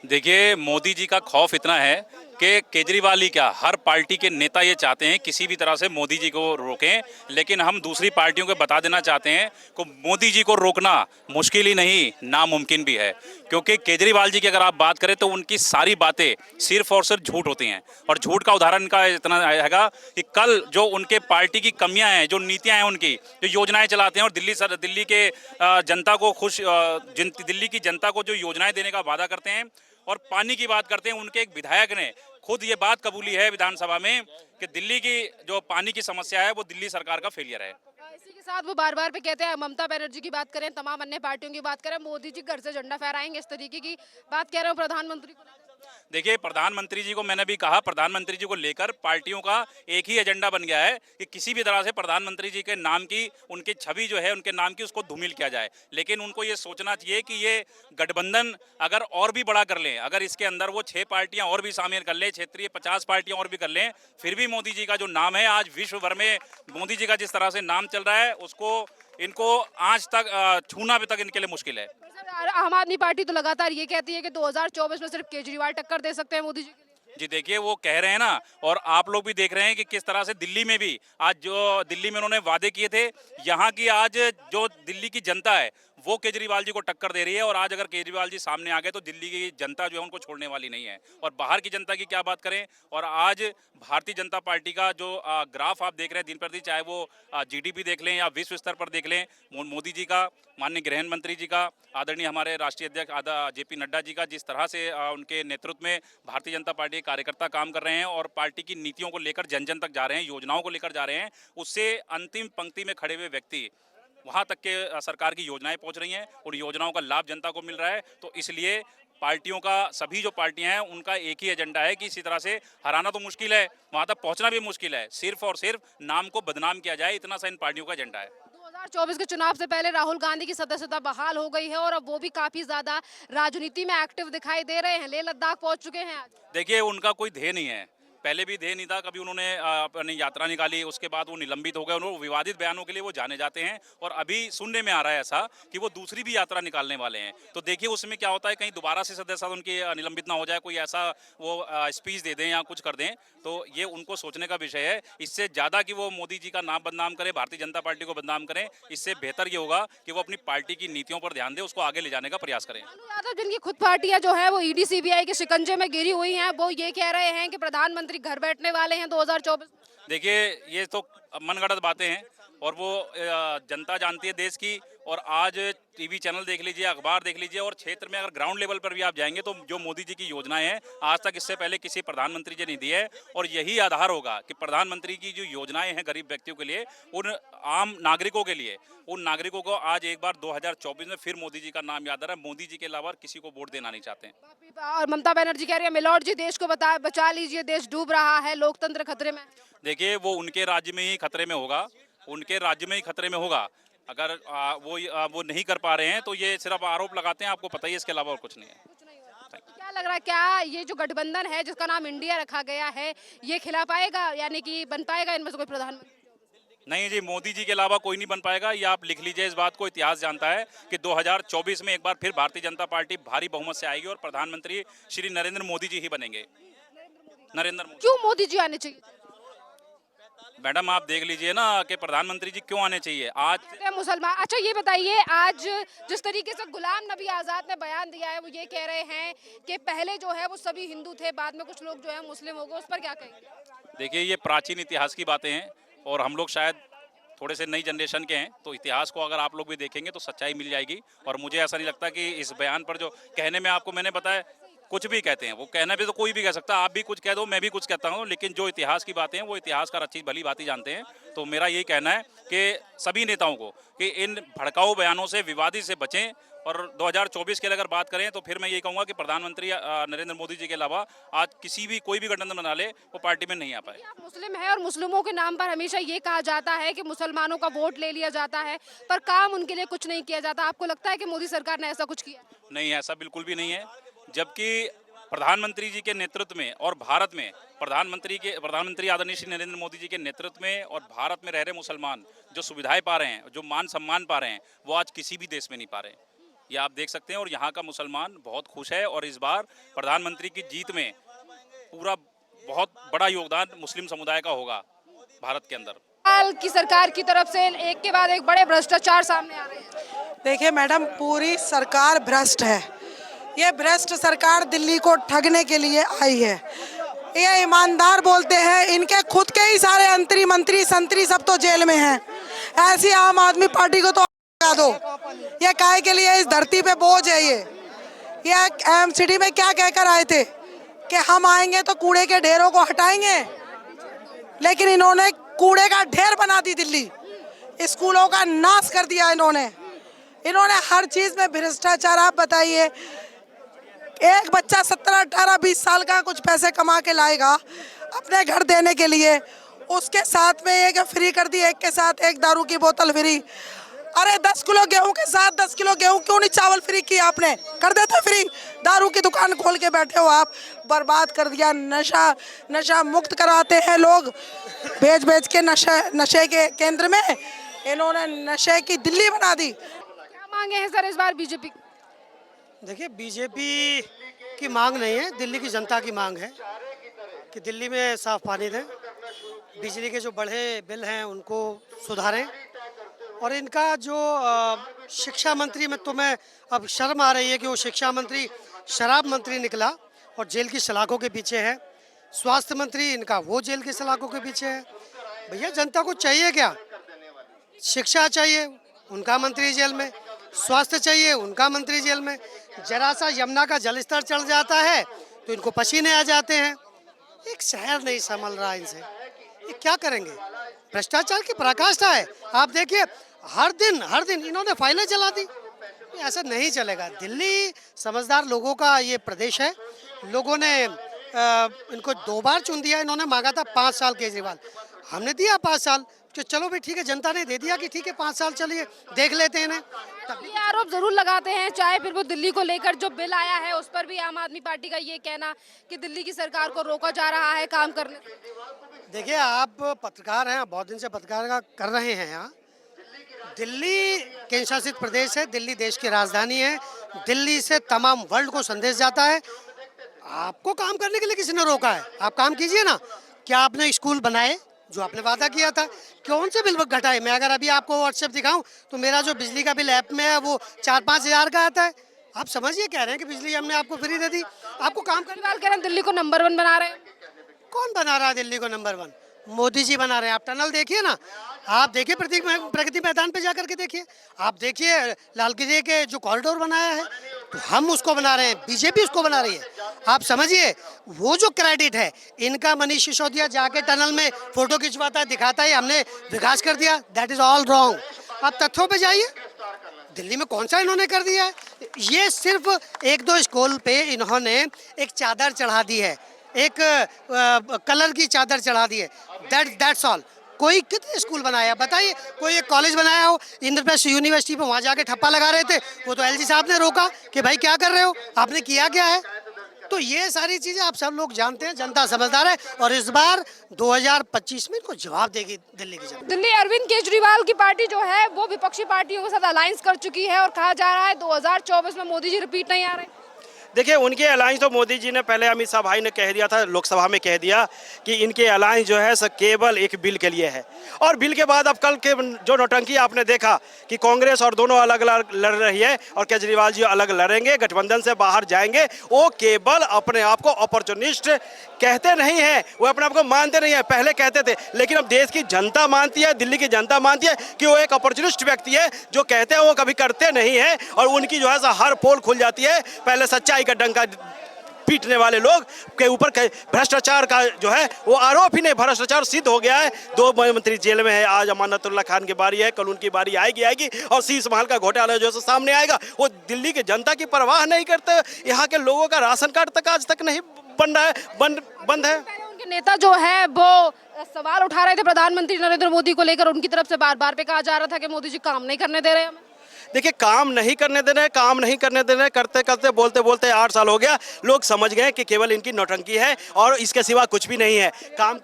देखिए, मोदी जी का खौफ इतना है कि केजरीवाल ही क्या, हर पार्टी के नेता ये चाहते हैं किसी भी तरह से मोदी जी को रोकें। लेकिन हम दूसरी पार्टियों को बता देना चाहते हैं कि मोदी जी को रोकना मुश्किल ही नहीं, नामुमकिन भी है। क्योंकि केजरीवाल जी की अगर आप बात करें तो उनकी सारी बातें सिर्फ और सिर्फ झूठ होती हैं। और झूठ का उदाहरण इनका इतना हैगा कि कल जो उनके पार्टी की कमियां हैं, जो नीतियां हैं उनकी, जो योजनाएं चलाते हैं और दिल्ली के जनता को दिल्ली की जनता को जो योजनाएं देने का वादा करते हैं और पानी की बात करते हैं, उनके एक विधायक ने खुद ये बात कबूली है विधानसभा में कि दिल्ली की जो पानी की समस्या है वो दिल्ली सरकार का फेलियर है। इसी के साथ वो बार बार पे कहते हैं, ममता बनर्जी की बात करें, तमाम अन्य पार्टियों की बात करें, मोदी जी घर से झंडा फहराएंगे, इस तरीके की बात कह रहे हो प्रधानमंत्री को लेकर। देखिए, प्रधानमंत्री जी को मैंने भी कहा, प्रधानमंत्री जी को लेकर पार्टियों का एक ही एजेंडा बन गया है कि किसी भी तरह से प्रधानमंत्री जी के नाम की, उनकी छवि जो है उनके नाम की, उसको धूमिल किया जाए। लेकिन उनको ये सोचना चाहिए कि ये गठबंधन अगर और भी बड़ा कर लें, अगर इसके अंदर वो 6 पार्टियां और भी शामिल कर लें, क्षेत्रीय 50 पार्टियां और भी कर लें, फिर भी मोदी जी का जो नाम है आज विश्व भर में, मोदी जी का जिस तरह से नाम चल रहा है उसको इनको आज तक छूना भी तक इनके लिए मुश्किल है। सर, आम आदमी पार्टी तो लगातार ये कहती है कि 2024 में सिर्फ केजरीवाल टक्कर दे सकते हैं मोदी जी के लिए। जी देखिए, वो कह रहे हैं ना, और आप लोग भी देख रहे हैं कि किस तरह से दिल्ली में भी आज जो दिल्ली में उन्होंने वादे किए थे, यहाँ की आज जो दिल्ली की जनता है वो केजरीवाल जी को टक्कर दे रही है। और आज अगर केजरीवाल जी सामने आ गए तो दिल्ली की जनता जो है उनको छोड़ने वाली नहीं है। और बाहर की जनता की क्या बात करें। और आज भारतीय जनता पार्टी का जो ग्राफ आप देख रहे हैं दिन प्रतिदिन, चाहे वो जीडीपी देख लें या विश्व स्तर पर देख लें, मोदी जी का, माननीय गृह मंत्री जी का, आदरणीय हमारे राष्ट्रीय अध्यक्ष जेपी नड्डा जी का, जिस तरह से उनके नेतृत्व में भारतीय जनता पार्टी के कार्यकर्ता काम कर रहे हैं और पार्टी की नीतियों को लेकर जन जन तक जा रहे हैं, योजनाओं को लेकर जा रहे हैं, उससे अंतिम पंक्ति में खड़े हुए व्यक्ति वहां तक के सरकार की योजनाएं पहुंच रही हैं, उन योजनाओं का लाभ जनता को मिल रहा है। तो इसलिए पार्टियों का, सभी जो पार्टियां हैं उनका एक ही एजेंडा है कि इसी तरह से हराना तो मुश्किल है, वहां तक पहुंचना भी मुश्किल है, सिर्फ और सिर्फ नाम को बदनाम किया जाए, इतना सा इन पार्टियों का एजेंडा है। 2024 के चुनाव से पहले राहुल गांधी की सदस्यता बहाल हो गई है और अब वो भी काफी ज्यादा राजनीति में एक्टिव दिखाई दे रहे हैं, लेह लद्दाख पहुंच चुके हैं आज। देखिए, उनका कोई ध्येय नहीं है, पहले भी ध्येय नहीं था, कभी उन्होंने अपनी यात्रा निकाली, उसके बाद वो निलंबित हो गए, उन्होंने विवादित बयानों के लिए वो जाने जाते हैं। और अभी सुनने में आ रहा है ऐसा कि वो दूसरी भी यात्रा निकालने वाले हैं। तो देखिए उसमें क्या होता है, कहीं दोबारा से सदस्यता उनकी निलंबित ना हो जाए, कोई ऐसा वो स्पीच दे दें या कुछ कर दें, तो ये उनको सोचने का विषय है। इससे ज़्यादा कि वो मोदी जी का नाम बदनाम करें, भारतीय जनता पार्टी को बदनाम करें, इससे बेहतर ये होगा कि वो अपनी पार्टी की नीतियों पर ध्यान दें, उसको आगे ले जाने का प्रयास करें। लालू यादव जिनकी खुद पार्टियां जो है वो ईडी सीबीआई के शिकंजे में गिरी हुई हैं, वो ये कह रहे हैं कि प्रधानमंत्री घर बैठने वाले हैं 2024 में। देखिए, ये तो मनगढ़ंत बातें हैं और वो जनता जानती है देश की। और आज टीवी चैनल देख लीजिए, अखबार देख लीजिए, और क्षेत्र में अगर ग्राउंड लेवल पर भी आप जाएंगे तो जो मोदी जी की योजनाएं हैं आज तक इससे पहले किसी प्रधानमंत्री जी ने दी है। और यही आधार होगा कि प्रधानमंत्री की जो योजनाएं हैं गरीब व्यक्तियों के लिए, उन आम नागरिकों के लिए, उन नागरिकों को आज एक बार 2024 में फिर मोदी जी का नाम याद आ रहा है। मोदी जी के अलावा और किसी को वोट देना नहीं चाहते हैं। और ममता बनर्जी कह रही है, मिलॉर्ड जी देश को बचा लीजिए, देश डूब रहा है, लोकतंत्र खतरे में। देखिए, वो उनके राज्य में ही खतरे में होगा, उनके राज्य में ही खतरे में होगा। अगर वो नहीं कर पा रहे हैं तो ये सिर्फ आरोप लगाते हैं, आपको पता ही है, इसके अलावा और कुछ नहीं है। कुछ नहीं हो रहा। तो क्या लग रहा है, क्या ये जो गठबंधन है जिसका नाम इंडिया रखा गया है, ये खिला पाएगा, यानी कि बन पाएगा इनमें से कोई प्रधानमंत्री? नहीं जी, मोदी जी के अलावा कोई नहीं बन पाएगा। ये आप लिख लीजिए, इस बात को इतिहास जानता है कि 2024 में एक बार फिर भारतीय जनता पार्टी भारी बहुमत से आएगी और प्रधानमंत्री श्री नरेंद्र मोदी जी ही बनेंगे। नरेंद्र मोदी। क्यों मोदी जी आने चाहिए? मैडम, आप देख लीजिए ना कि प्रधानमंत्री जी क्यों आने चाहिए आज। कहते हैं मुसलमान। अच्छा ये बताइए, आज जिस तरीके से गुलाम नबी आजाद ने बयान दिया है, वो ये कह रहे हैं कि पहले जो है वो सभी हिंदू थे, बाद में कुछ लोग जो है मुस्लिम हो गए, उस पर क्या कहेंगे? देखिए, ये प्राचीन इतिहास की बातें हैं और हम लोग शायद थोड़े से नई जनरेशन के हैं, तो इतिहास को अगर आप लोग भी देखेंगे तो सच्चाई मिल जाएगी। और मुझे ऐसा नहीं लगता कि इस बयान पर जो कहने में आपको मैंने बताया, कुछ भी कहते हैं, वो कहना भी तो कोई भी कह सकता है, आप भी कुछ कह दो, मैं भी कुछ कहता हूँ, लेकिन जो इतिहास की बातें हैं वो इतिहास का अच्छी भली बात ही जानते हैं। तो मेरा यही कहना है कि सभी नेताओं को कि इन भड़काऊ बयानों से, विवादी से बचें। और 2024 के लिए अगर बात करें तो फिर मैं यही कहूँगा कि प्रधानमंत्री नरेंद्र मोदी जी के अलावा आज किसी भी, कोई भी गठबंधन बना ले, वो पार्टी में नहीं आ पाए। आप मुस्लिम हैं और मुस्लिमों के नाम पर हमेशा ये कहा जाता है कि मुसलमानों का वोट ले लिया जाता है, पर काम उनके लिए कुछ नहीं किया जाता। आपको लगता है कि मोदी सरकार ने ऐसा कुछ किया? नहीं, ऐसा बिल्कुल भी नहीं है। जबकि प्रधानमंत्री जी के नेतृत्व में और भारत में प्रधानमंत्री आदरणीय श्री नरेंद्र मोदी जी के नेतृत्व में और भारत में रह रहे मुसलमान जो सुविधाएं पा रहे हैं, जो मान सम्मान पा रहे हैं, वो आज किसी भी देश में नहीं पा रहे हैं। ये आप देख सकते हैं और यहाँ का मुसलमान बहुत खुश है और इस बार प्रधानमंत्री की जीत में पूरा बहुत बड़ा योगदान मुस्लिम समुदाय का होगा भारत के अंदर। हाल की सरकार की तरफ से एक के बाद एक बड़े भ्रष्टाचार सामने आ रहे हैं। देखिए मैडम, पूरी सरकार भ्रष्ट है। ये भ्रष्ट सरकार दिल्ली को ठगने के लिए आई है। ये ईमानदार बोलते हैं, इनके खुद के ही सारे मंत्री संतरी सब तो जेल में हैं। ऐसी आम आदमी पार्टी को तो हटा दो। ये काहे के लिए इस धरती पे बोझ है। ये एमसीडी में क्या कहकर आए थे कि हम आएंगे तो कूड़े के ढेरों को हटाएंगे, लेकिन इन्होंने कूड़े का ढेर बना दी दिल्ली। स्कूलों का नाश कर दिया इन्होंने हर चीज में भ्रष्टाचार। आप बताइए, एक बच्चा 17, 18, 20 साल का कुछ पैसे कमा के लाएगा अपने घर देने के लिए, उसके साथ में एक फ्री कर दी, एक के साथ एक दारू की बोतल फ्री। अरे 10 किलो गेहूं के साथ 10 किलो गेहूं क्यों नहीं चावल फ्री किया आपने? कर देते फ्री। दारू की दुकान खोल के बैठे हो आप, बर्बाद कर दिया। नशा मुक्त कराते हैं लोग, बेच के नशे के केंद्र में इन्होंने नशे की दिल्ली बना दी। क्या मांगे हैं सर इस बार बीजेपी? देखिए, बीजेपी की मांग नहीं है, दिल्ली की जनता की मांग है कि दिल्ली में साफ पानी दें, बिजली के जो बढ़े बिल हैं उनको सुधारें, और इनका जो शिक्षा मंत्री में तुम्हें अब शर्म आ रही है कि वो शिक्षा मंत्री शराब मंत्री निकला और जेल की सलाखों के पीछे है। स्वास्थ्य मंत्री इनका वो जेल की सलाखों के पीछे है। भैया, जनता को चाहिए क्या? शिक्षा चाहिए, उनका मंत्री जेल में। स्वास्थ्य चाहिए, उनका मंत्री जेल में। जरा सा यमुना का जलस्तर चढ़ जाता है तो इनको पसीने आ जाते हैं। एक शहर नहीं संभल रहा इनसे, ये क्या करेंगे? भ्रष्टाचार की पराकाष्ठा है। आप देखिए, हर दिन इन्होंने फाइलें जला दी। ऐसा नहीं चलेगा। दिल्ली समझदार लोगों का ये प्रदेश है। लोगों ने इनको 2 बार चुन दिया। इन्होंने मांगा था 5 साल केजरीवाल, हमने दिया 5 साल। तो चलो भी ठीक है, जनता ने दे दिया कि ठीक है 5 साल चलिए देख लेते हैं इन्हें। ये आरोप जरूर लगाते हैं, चाहे फिर वो दिल्ली को लेकर जो बिल आया है उस पर भी आम आदमी पार्टी का ये कहना कि दिल्ली की सरकार को रोका जा रहा है काम करने से। देखिए, आप पत्रकार हैं, बहुत दिन से पत्रकार कर रहे हैं यहाँ। दिल्ली केंद्र शासित प्रदेश है, दिल्ली देश की राजधानी है। दिल्ली से तमाम वर्ल्ड को संदेश जाता है। आपको काम करने के लिए किसी ने रोका है? आप काम कीजिए ना। क्या आपने स्कूल बनाए जो आपने वादा किया था? कौन से बिल घटाए? मैं अगर अभी आपको व्हाट्सएप दिखाऊं तो मेरा जो बिजली का बिल ऐप में है वो 4-5 हज़ार का आता है। आप समझिए, कह रहे हैं कि बिजली हमने आपको फ्री दे दी। आपको काम करने केजरीवाल कह रहे हैं दिल्ली को नंबर 1 बना रहे हैं। कौन बना रहा है दिल्ली को नंबर 1? मोदी जी बना रहे हैं। आप टनल देखिए ना, आप देखिए प्रगति मैदान पे जाकर के देखिए। आप देखिए लाल किले के जो कॉरिडोर बनाया है, तो हम उसको बना रहे हैं, बीजेपी उसको बना रही है। आप समझिए, वो जो क्रेडिट है इनका, मनीष सिसोदिया जाके टनल में फोटो खिंचवाता है, दिखाता है हमने विकास कर दिया। That is all wrong. आप तथ्यों पे जाइए, दिल्ली में कौन सा इन्होंने कर दिया है? ये सिर्फ 1-2 स्कूल पे इन्होंने एक चादर चढ़ा दी है, एक कलर की चादर चढ़ा दी है। That's all. कोई कितने स्कूल बनाया बताइए? कोई एक कॉलेज बनाया हो? इंद्रप्रस्थ यूनिवर्सिटी पे वहाँ जाके ठप्पा लगा रहे थे, वो तो एलजी साहब ने रोका कि भाई क्या कर रहे हो, आपने किया क्या है? तो ये सारी चीजें आप सब लोग जानते हैं, जनता समझदार है, और इस बार 2025 में इनको जवाब देगी दिल्ली की जनता। दिल्ली अरविंद केजरीवाल की पार्टी जो है वो विपक्षी पार्टियों के साथ अलायंस कर चुकी है और कहा जा रहा है 2024 में मोदी जी रिपीट नहीं आ रहे। देखिए, उनके अलायंस तो मोदी जी ने पहले, अमित शाह भाई ने कह दिया था, लोकसभा में कह दिया कि इनके अलायंस जो है सब केवल एक बिल के लिए है। और बिल के बाद अब कल के जो नौटंकी आपने देखा कि कांग्रेस और दोनों अलग अलग लड़ रही है और केजरीवाल जी अलग लड़ेंगे, गठबंधन से बाहर जाएंगे। वो केवल अपने आप को अपॉर्चुनिस्ट कहते नहीं है, वो अपने आप को मानते नहीं है। पहले कहते थे, लेकिन अब देश की जनता मानती है, दिल्ली की जनता मानती है कि वो एक अपॉर्चुनिस्ट व्यक्ति है। जो कहते हैं वो कभी करते नहीं है, और उनकी जो है हर पोल खुल जाती है। पहले सच्चाई का डंका पीटने वाले लोग के ऊपर भ्रष्टाचार का जो है वो आरोप ही नहीं, भ्रष्टाचार सिद्ध हो गया है। 2 मंत्री जेल में है। आज अमानतुल्लाह खान की बारी है, कल उनकी बारी आएगी और शीश महल का घोटाला जो है सामने आएगा। वो दिल्ली की जनता की परवाह नहीं करते। यहाँ के लोगों का राशन कार्ड तक आज तक नहीं बन रहा है, बंद है। उनके नेता जो है वो सवाल उठा रहे थे प्रधानमंत्री नरेंद्र मोदी को लेकर, उनकी तरफ से बार बार पे कहा जा रहा था कि मोदी जी काम नहीं करने दे रहे हैं। देखिए, काम नहीं करने दे रहे, करते करते बोलते बोलते 8 साल हो गया। लोग समझ गए कि केवल इनकी नौटंकी है और इसके सिवा कुछ भी नहीं है। काम